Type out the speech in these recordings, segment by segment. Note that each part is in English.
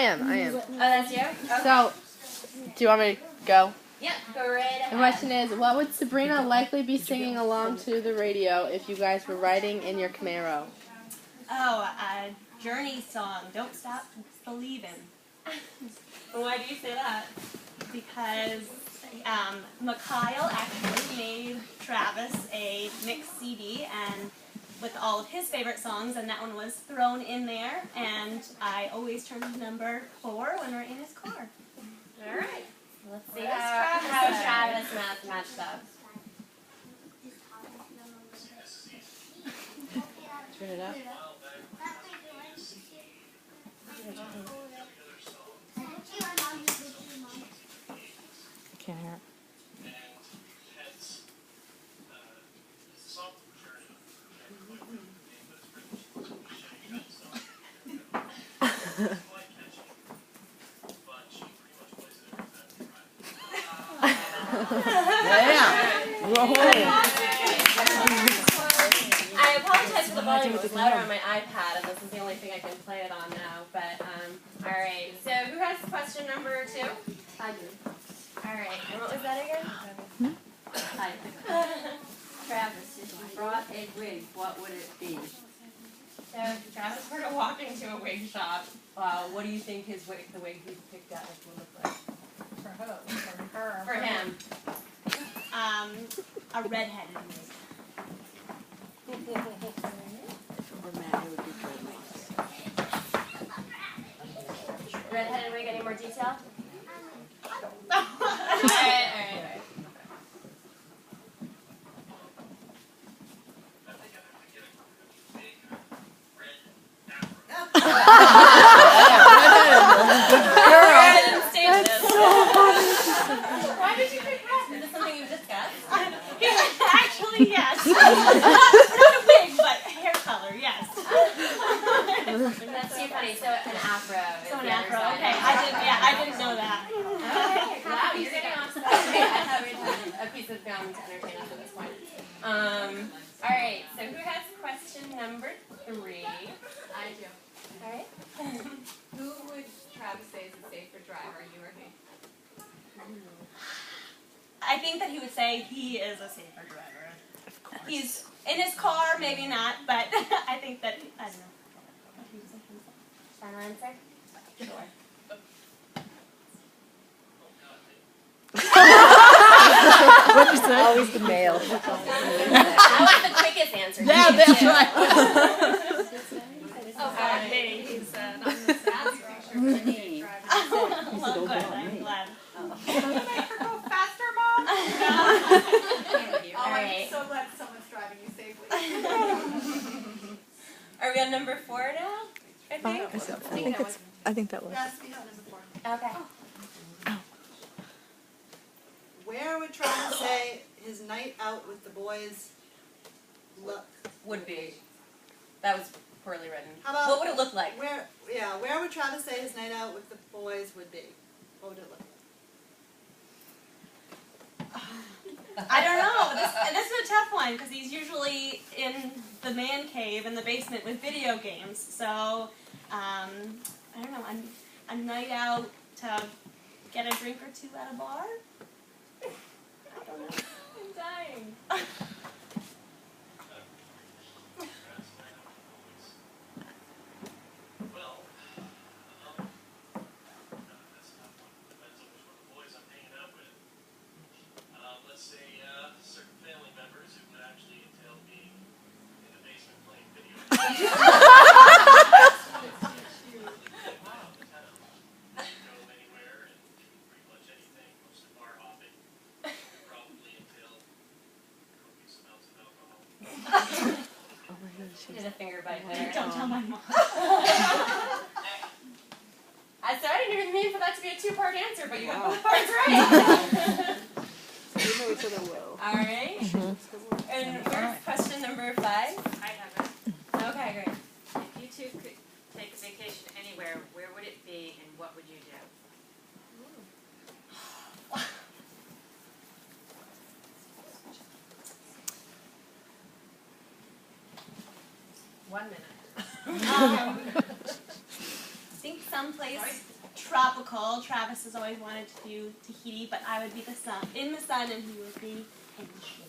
am. Oh, that's you? Okay. So, do you want me to go? Yep, go right ahead. The question is, what would Sabrina likely be singing along to the radio if you guys were riding in your Camaro? Oh, a Journey song, Don't Stop Believin'. Why do you say that? Because Mikhail actually made Travis a mixed CD and with all of his favorite songs, and that one was thrown in there, and I always turn to number 4 when we're in his car. All right. Let's see how Travis matched up. Turn it up. I can't hear it. I apologize for the volume. It was louder on my iPad, and this is the only thing I can play it on now. But all right. So who has question number 2? I do. All right. And what was that again? Hi. Travis, if you brought a wig, what would it be? So if Travis were to walk into a wig shop, what do you think the wig he picked out would look like? For who? For her. For him. A redheaded wig. If it were Matt, it would be dreadlocks. Redheaded wig, any more detail? All right. Why did you pick red? Is this something you've discussed? Actually, yes. Not a wig, but hair color, yes. That's too funny. So an afro. So an afro, okay. I didn't know that. Okay. Wow, you're getting on to that. I thought we'd have a piece of gum to entertain us at this point. All right. So who has question number 3? I do. All right. Who would Travis say is a safer driver, you or he? I think that he would say he is a safer driver. Of course. He's in his car, maybe not, but I think that, I don't know. Final answer? Sure. What'd you say? Always the male. I want the quickest answer. Yeah, that's right. He's not in the stats picture. Me. Well, good, I'm glad. Go faster, Mom? All right. I'm so glad someone's driving you safely. Are we on number 4 now? I think. I think that was. Yes, we have number 4. Okay. Where would Travis say his night out with the boys look? Would be. That was poorly written. How about What would it look like? Where would Travis say his night out with the boys would be? What would it look like? I don't know. This is a tough one because he's usually in the man cave in the basement with video games. So, I don't know. A night out to get a drink or 2 at a bar? I don't know. I'm dying. There's a finger bite there. Don't tell my mom. I didn't even mean for that to be a 2-part answer, but you got both parts right. We know each other well. All right. And where's question number 5? I have it. Okay, great. If you two could take a vacation anywhere, where would it be and what would you do? 1 minute. I think someplace tropical. Travis has always wanted to do Tahiti, but I would be in the sun, and he would be in the shade.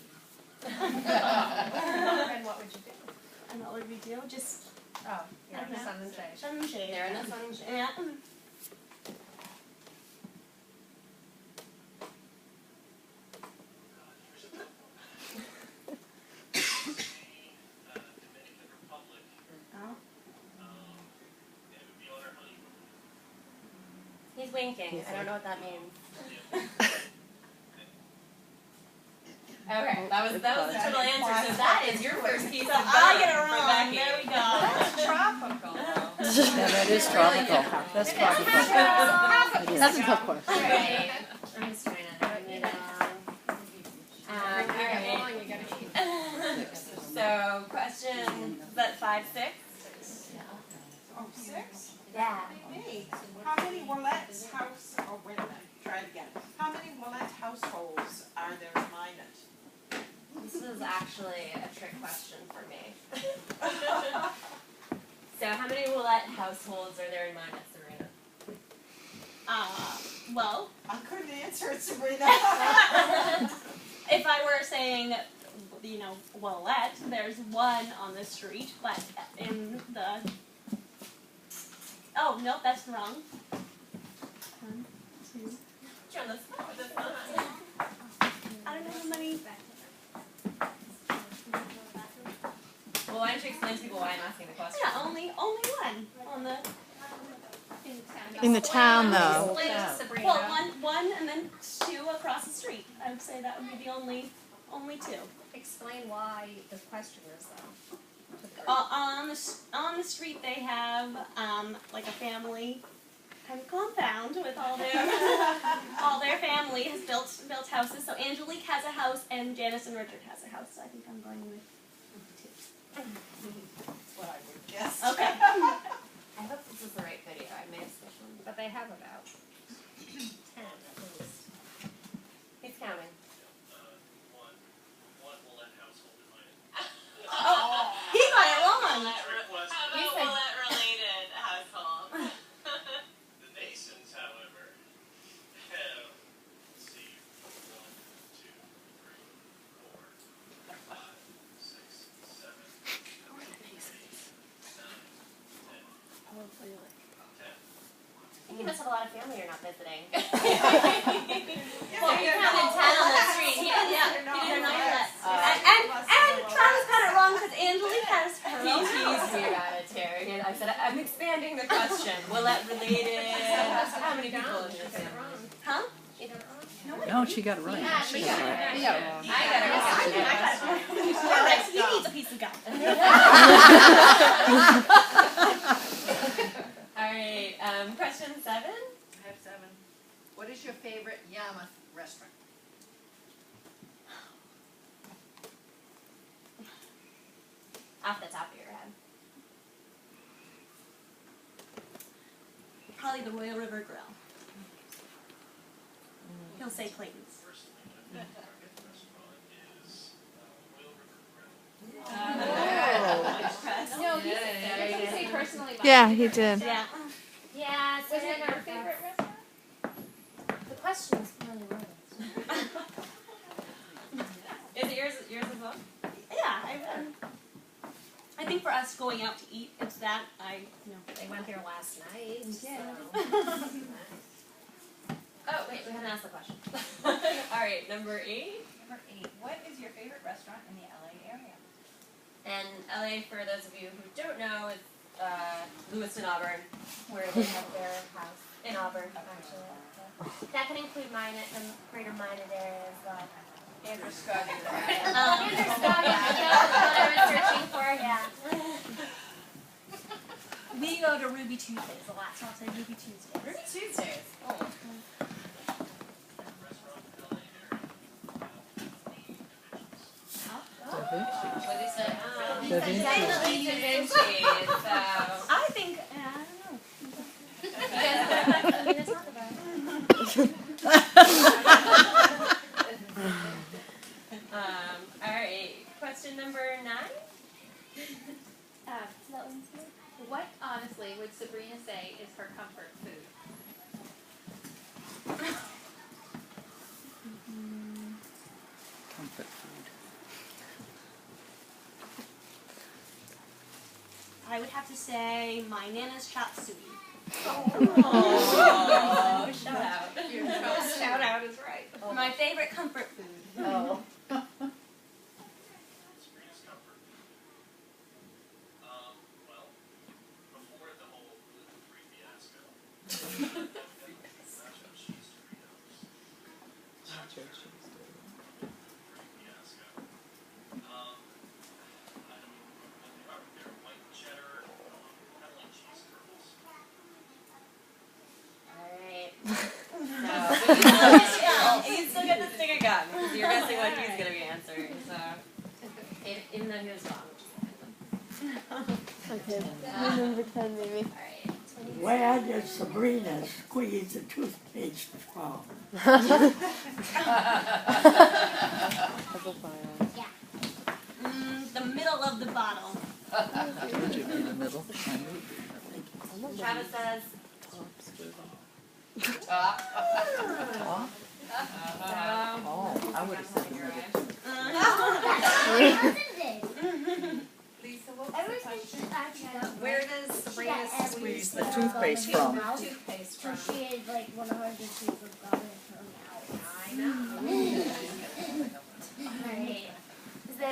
And what would you do? And what would we do? Just Oh, you're in the sun and shade. sun and shade. They're in the sun and shade. Yeah. He's winking. I don't know what that means. Okay, that was the total answer. So that is your first piece of gum I get it from wrong. Becky. There we go. That's tropical. Yeah, that is tropical. That's tropical. That's a tough question. Alright. I'm just trying to write it down. Alright. So, question, is that 5, 6? Oh, 6? Yeah. Hey, how many Willett's house, oh, wait a minute, try it again. How many Willett households are there in Minot? This was actually a trick question for me. So, how many Willett households are there in Minot, Sabrina? Well, I couldn't answer it, Sabrina. if I were saying, you know, Willette, there's one on the street, but in the... Oh, nope, that's wrong. 1, 2... You're on the spot with this one. I don't know how many... Well, why don't you explain to people why I'm asking the question? Yeah, only one on the... In the town, though. Explain to Sabrina. Well, one and then 2 across the street. I would say that would be the only 2. Explain why the question is though. On the street they have like a family kind of compound with all their family has built houses. So Angelique has a house and Janice and Richard has a house. So I think I'm going with 2. That's what I would guess. Okay. I hope this is the right video. I may have switched one. But they have about 10 at least. He's counting. One Willett household in Minot. Oh, he got it wrong. He said related household? The Masons, however, have, let's see, 1, 2, 3, 4, 5, 6, 7, 8, 9, 10. I think you must have a lot of family you're not visiting. Well, he counted 10 on the street. He didn't, Yeah, he he didn't didn't know that. that. And Travis got it wrong because Angelique has her He own teased house. me about it, Terry. And I said, I'm expanding the question. Willett related. How many people in your family? Huh? No, she got it right. She got it right. You got it wrong. I got it right. All right, he needs a piece of gum. Alright, question 7. I have 7. What is your favorite Yarmouth restaurant? Off the top of your head. Probably the Royal River Grill. He'll say Clayton's. Personally, my favorite restaurant is Whale River Grill. No, he didn't say personally. Yeah, he did. Yeah. Yeah, so Was it your favorite restaurant? the question's really wrong. Is it yours as well? Yeah, I think for us going out to eat, it's that They went here last night. Yeah. Oh, wait, we haven't asked the question. Alright, number 8. Number 8. What is your favorite restaurant in the LA area? And LA, for those of you who don't know, is Lewiston, Auburn, where they have their house in Auburn, actually. That can include Minot and greater Minot area as well. Andrew Scoggins. Andrew Scoggins, that's what I was searching for, yeah. we go to Ruby Tuesdays. The last one said Ruby Tuesdays. Ruby Tuesdays. Oh. Da Vinci. What did he say? Da Vinci. Definitely Da Vinci, so. I think I don't know. You guys have something to talk about. Alright, question number 9. What, honestly, would Sabrina say is her comfort food? I would have to say my Nana's chop suey. Oh, shout out. Shout out is right. My favorite comfort food. Oh. Sabrina's comfort. Well, before the whole gluten-free fiasco, nacho cheese Doritos. Nacho cheese Doritos. Fiasco. I mean, they're white cheddar, Himalayan cheese curls. Alright. You still get the sticker gun because you're guessing what he's going to be answering. So, even though he was wrong. Okay. Number 10, maybe. Alright. Where did Sabrina squeeze the toothpaste from? That's a funny one. The middle of the bottle. Would you be in the middle? Travis says, Oh, I would have said the middle. Lisa, what was Ever the since question? she got Where does Sabrina squeeze the Toothpaste from. toothpaste So from? she had like 100 teeth of gum in her mouth. I know. alright. Is it 10?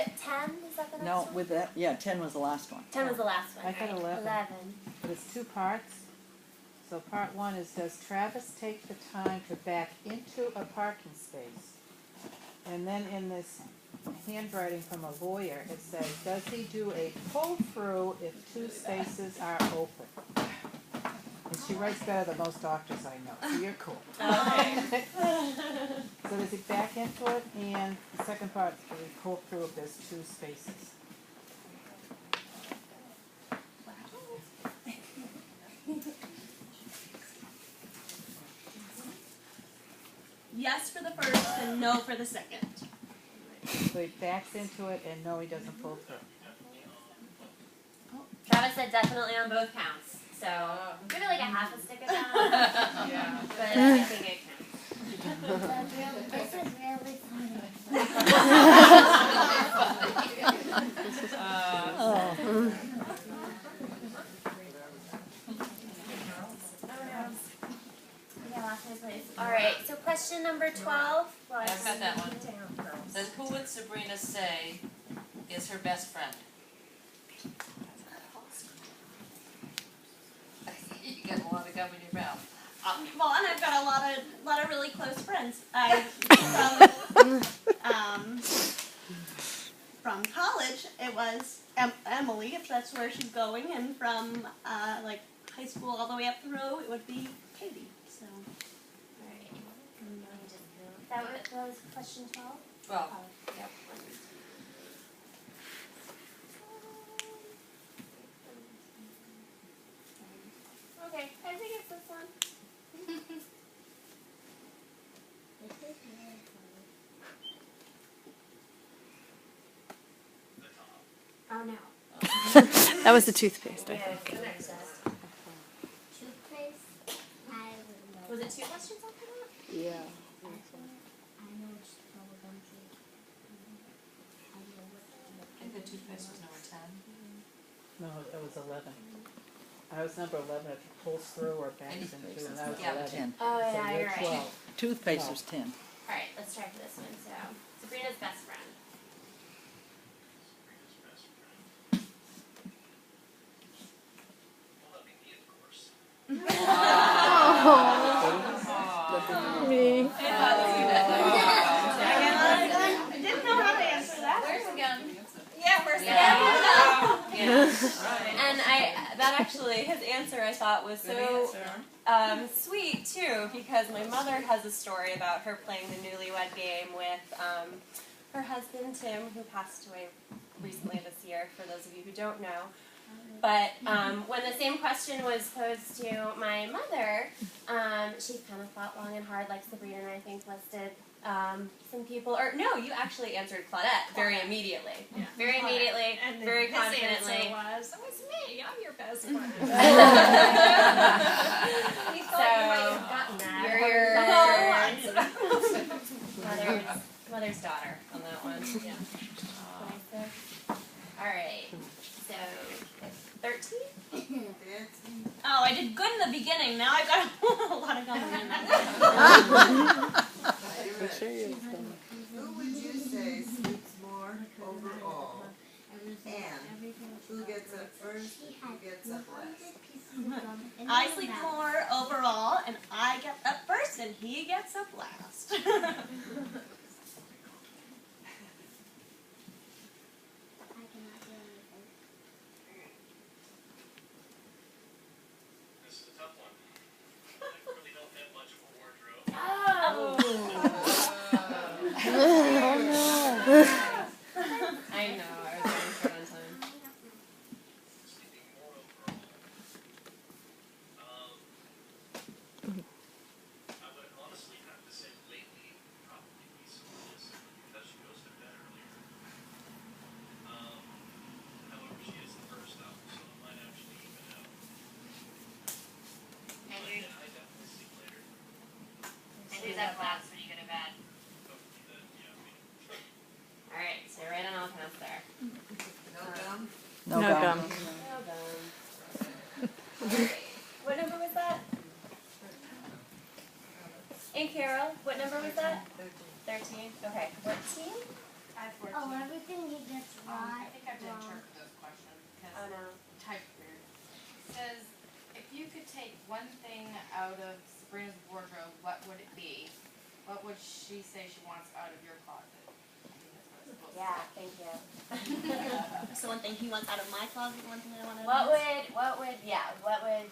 Is that the next No, one? with that, yeah, 10 was the last one. 10 was the last one. I got Alright. 11. But it's two parts. So part one is, does Travis take the time to back into a parking space? And then in this handwriting from a lawyer, it says, does he do a pull-through if two spaces are open? And she writes better than most doctors I know, so you're cool. Okay. So does he back into it? And the second part, does he pull through if there's two spaces? Yes for the first and no for the second. So he backs into it and no, he doesn't pull through. Travis said definitely on both counts. So, give it like a half a stick of that. Yeah. But I think it counts. This is really funny. Yeah, last place. Alright, so question number 12 was... I've got that one. Says, who would Sabrina say is her best friend? You got a lot of gum in your mouth. Well, and I've got a lot of really close friends. From college, it was Emily, if that's where she's going, and from like high school all the way up through, it would be Katie. So. Alright. That was question 12? Well, Yep. Okay, I think it's this one. Oh no. That was the toothpaste, I Yeah, think. the next test. Toothpaste. I don't know. Was it 2 questions after that? Yeah. I know it's bubblegum tea. I know what I think the toothpaste was number 10. No, it was 11. I was number 11 if he pulls through or backs into, and I was Yeah, 11. 10. Oh So yeah, you're you're right. 12. Toothpaste was 10. Alright, let's try for this one. So, Sabrina's best friend. Sabrina's best friend. Well, that'd be me, of course. Me. I didn't know how to answer that. Where's the gun? Yeah, where's the And that actually, his answer I thought was so sweet too, because my mother has a story about her playing the newlywed game with her husband Tim, who passed away recently this year, for those of you who don't know. But when the same question was posed to my mother, she kind of thought long and hard, like Sabrina and I think listed some people, or no, you actually answered Claudette very immediately. Yeah. Very immediately, And very his confidently. answer was, it was me, I'm your best friend. He thought you might have gotten that. You're mother's daughter on that one. Yeah. Alright. So 13? I've got a lot of going in there. I'm sure you're Who would you say sleeps more overall? And who gets up first, who gets up last? I sleep more overall, and I get up first, and he gets up last. This is a tough one. I really don't have much of a wardrobe. I know, I was running short on time. Sleeping more overall. I would honestly have to say lately probably be Sabrina's because she goes to bed earlier. However, she is the first out, so it might actually even out. But yeah, I definitely sleep later. And who's up last when you go to bed? Hopefully that, yeah, me. Alright, so you're right on all counts there. No gum? No gum. Well done. What number was that? And Carol, what number was that? 13. Okay. 14? I have 14. Oh, everything he gets I right. think I have to interpret those questions because Oh no. typed weird. It says, if you could take one thing out of Sabrina's wardrobe, what would it be? What would she say she wants out of your closet? I think that's what it's supposed to Yeah, say. thank you. So one thing he wants out of my closet, one thing I want out of What his. would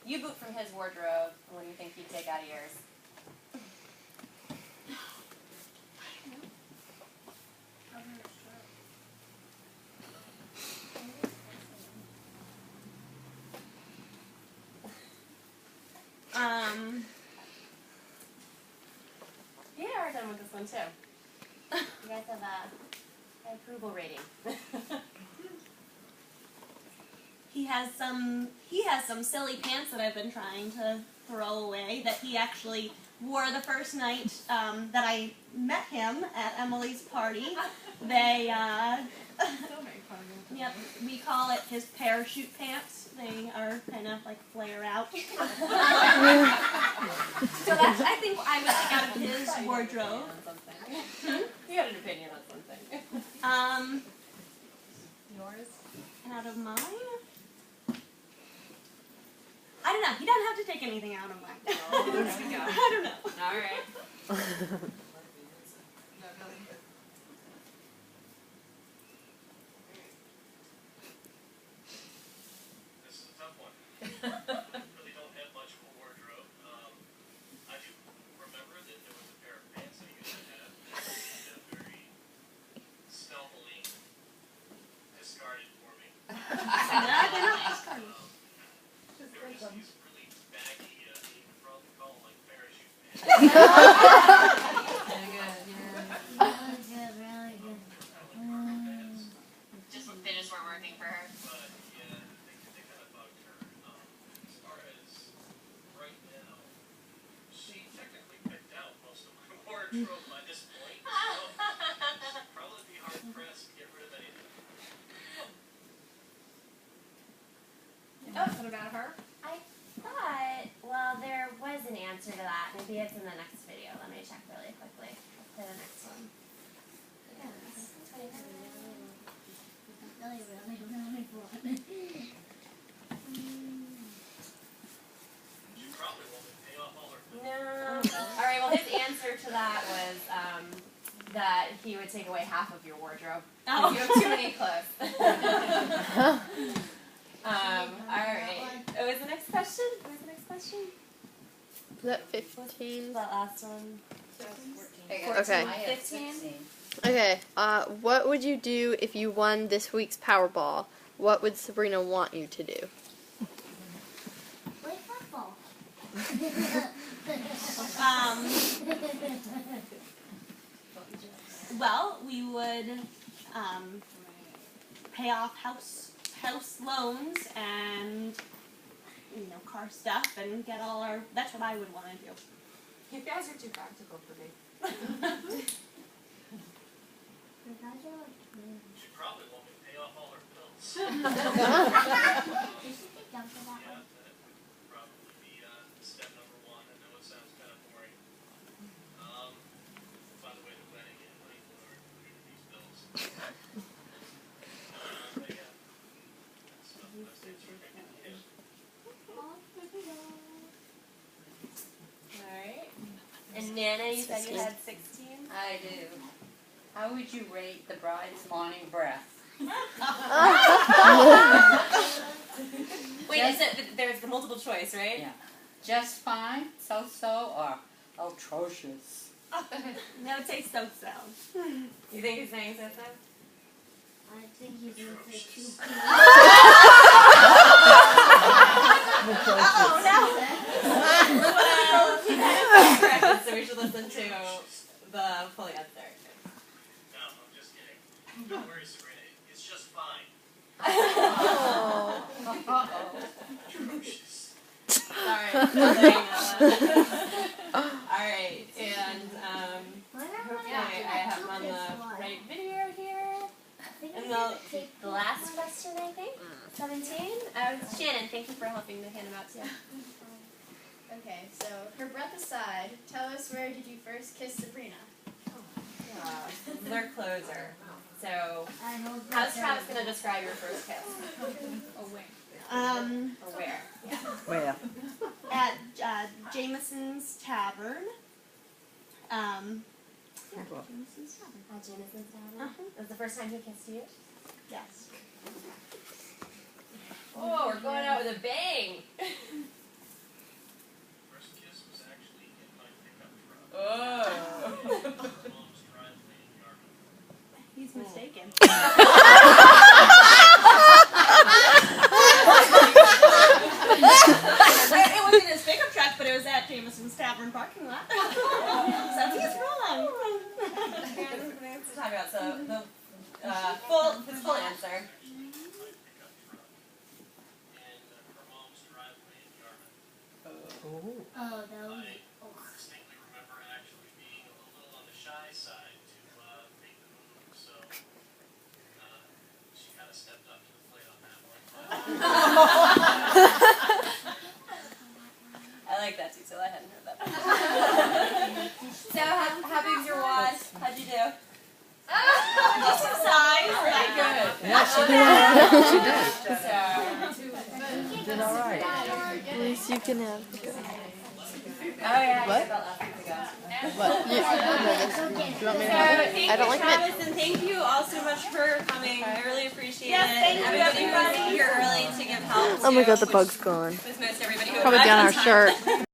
you boot from his wardrobe, and what do you think he'd take out of yours? You are done with this one too. You guys have an approval rating. He has some silly pants that I've been trying to throw away that he actually wore the first night that I met him at Emily's party. They Still make fun of him. yep, we call it his parachute pants. They are kind of like flare out. So that's I think I would take out of his wardrobe. You got an opinion on something. Yours? And out of mine? I don't know. He doesn't have to take anything out of mine. Oh, there we go. I don't know. Alright. This is a tough one. Really don't have much of a wardrobe. I do remember that there was a pair of pants that I used to have that very stealthily discarded for me. No, they're not discarded. They were just these really baggy, you could probably call them like parachute pants. They just weren't working for her. But yeah, they kind of bugged her. As far as right now, she technically picked out most of my wardrobe by this point, so she'd probably be hard pressed to get rid of anything. Oh, what about her? I thought, well, there was an answer to that. Maybe it's in the next video. Let me check really quickly. Let's play the next one. Yes. She probably won't pay off all her bills. No. All right. Well, his answer to that was that he would take away half of your wardrobe. Oh. You have too many clothes. All right. What was the next question? What was the next question? Is that 15? That last one. Okay. 15. Okay. What would you do if you won this week's Powerball? What would Sabrina want you to do? Play football. Well, we would pay off house loans and car stuff and get all our. That's what I would want to do. You guys are too practical for me. She probably won't pay off all her bills. You should get done for that Yeah, one. that probably. Nana, you said you had 16? I do. How would you rate the bride's morning breath? Wait, is it, there's the multiple choice, right? Yeah. Just fine, so-so, or atrocious? No, it takes so-so. You think he's saying so-so? I think he's going to say 2 So we should listen to the full answer. No, I'm just kidding. Don't worry, Sabrina. It's just fine. Atrocious. Sorry. Alright, and hopefully I have him on the right video here. And the last question, I think? 17? Shannon, thank you for helping to hand them out too. Okay, so her breath aside, tell us where did you first kiss Sabrina? Their closer. So, how's Travis going to describe your first kiss? Or where? Where? At Jameson's Tavern. Jameson's Tavern? That's the first time he kissed you? Yes. Oh, we're going out with a bang! First kiss was actually in my pickup truck. Oh. Mom's driveway in Yarmouth. He's mistaken. It wasn't his pickup truck, but it was at Jameson's Tavern parking lot. So he's wrong. Thanks for talking about so the full answer. In her mom's driveway in Yarmouth. Oh, that was. I distinctly remember actually being a little on the shy side to make the move, so she kind of stepped up to the plate on that one. I like that too, so I hadn't heard that. So, how big's your wad? How'd you do? Decent size. Pretty good. Yeah, she did. She did. So, She did all right. At least you can have. oh yeah, What? I about last week ago. What? You want me to have it? Thank I don't you, like Travis, and thank you all so much for coming. I really appreciate Yes, it. thank you, Everybody who was everybody. here early to give help. Oh my too, god, the which bug's gone. was most everybody who Probably arrived down on our time. shirt.